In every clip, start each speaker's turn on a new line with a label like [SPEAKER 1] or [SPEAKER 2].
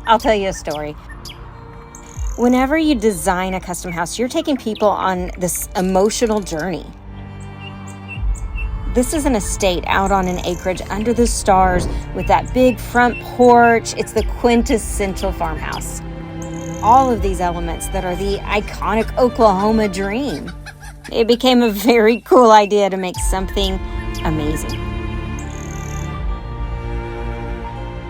[SPEAKER 1] I'll tell you a story. Whenever you design a custom house, you're taking people on this emotional journey. This is an estate out on an acreage under the stars with that big front porch. It's the quintessential farmhouse. All of these elements that are the iconic Oklahoma dream. It became a very cool idea to make something amazing.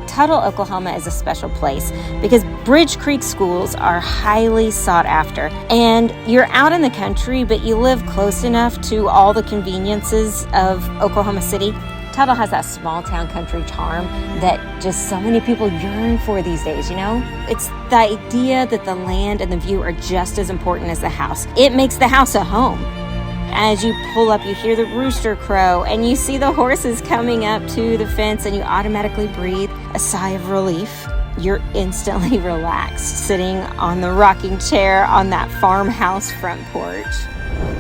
[SPEAKER 1] Tuttle, Oklahoma is a special place because Bridge Creek schools are highly sought after. And you're out in the country, but you live close enough to all the conveniences of Oklahoma City. Tuttle has that small town country charm that just so many people yearn for these days, you know? It's the idea that the land and the view are just as important as the house. It makes the house a home. As you pull up, you hear the rooster crow and you see the horses coming up to the fence and you automatically breathe a sigh of relief. You're instantly relaxed sitting on the rocking chair on that farmhouse front porch.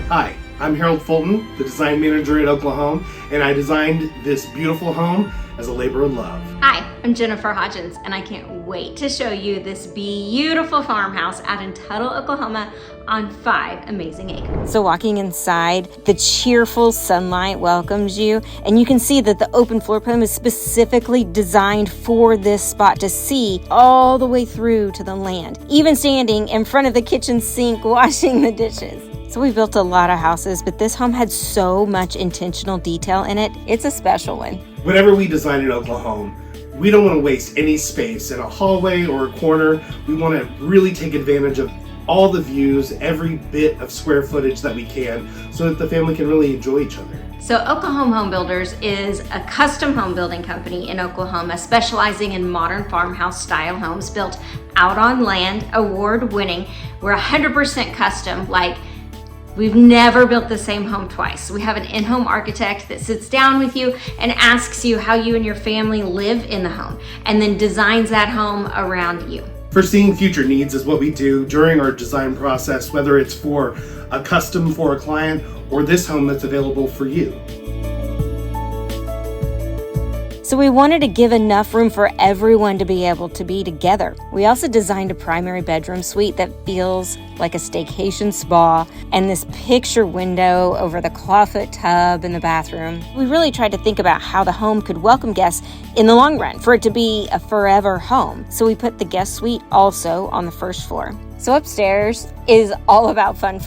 [SPEAKER 2] Hi, I'm Harold Fulton, the design manager at OklaHome, and I designed this beautiful home as a labor of love.
[SPEAKER 1] Hi, I'm Jennifer Hodgins, and I can't wait to show you this beautiful farmhouse out in Tuttle, Oklahoma on 5 amazing acres. So walking inside, the cheerful sunlight welcomes you, and you can see that the open floor plan is specifically designed for this spot to see all the way through to the land, even standing in front of the kitchen sink washing the dishes. So we built a lot of houses, but this home had so much intentional detail in it. It's a special one.
[SPEAKER 2] Whenever we design an OklaHome, we don't want to waste any space in a hallway or a corner. We want to really take advantage of all the views, every bit of square footage that we can, so that the family can really enjoy each other.
[SPEAKER 1] So OklaHome Homebuilders is a custom home building company in Oklahoma specializing in modern farmhouse style homes built out on land, award winning. We're 100% custom, like we've never built the same home twice. We have an in-home architect that sits down with you and asks you how you and your family live in the home, and then designs that home around you.
[SPEAKER 2] Foreseeing future needs is what we do during our design process, whether it's for a custom for a client or this home that's available for you.
[SPEAKER 1] So we wanted to give enough room for everyone to be able to be together. We also designed a primary bedroom suite that feels like a staycation spa, and this picture window over the clawfoot tub in the bathroom. We really tried to think about how the home could welcome guests in the long run, for it to be a forever home. So we put the guest suite also on the first floor. So upstairs is all about fun.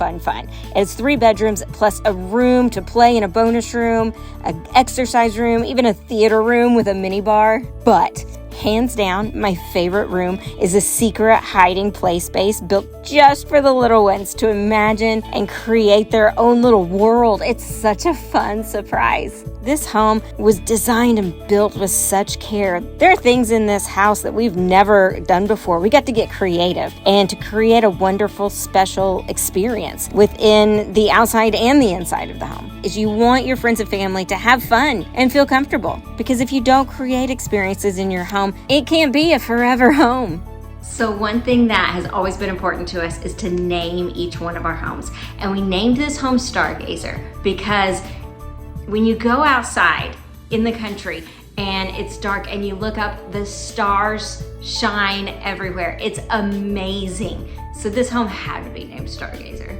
[SPEAKER 1] It's 3 bedrooms plus a room to play in, a bonus room, an exercise room, even a theater room with a mini bar. But hands down, my favorite room is a secret hiding play space built just for the little ones to imagine and create their own little world. It's such a fun surprise. This home was designed and built with such care. There are things in this house that we've never done before. We got to get creative and to create a wonderful, special experience within the outside and the inside of the home. Is you want your friends and family to have fun and feel comfortable, because if you don't create experiences in your home, it can't be a forever home. So one thing that has always been important to us is to name each one of our homes. And we named this home Stargazer because when you go outside in the country and it's dark and you look up, the stars shine everywhere. It's amazing. So this home had to be named Stargazer.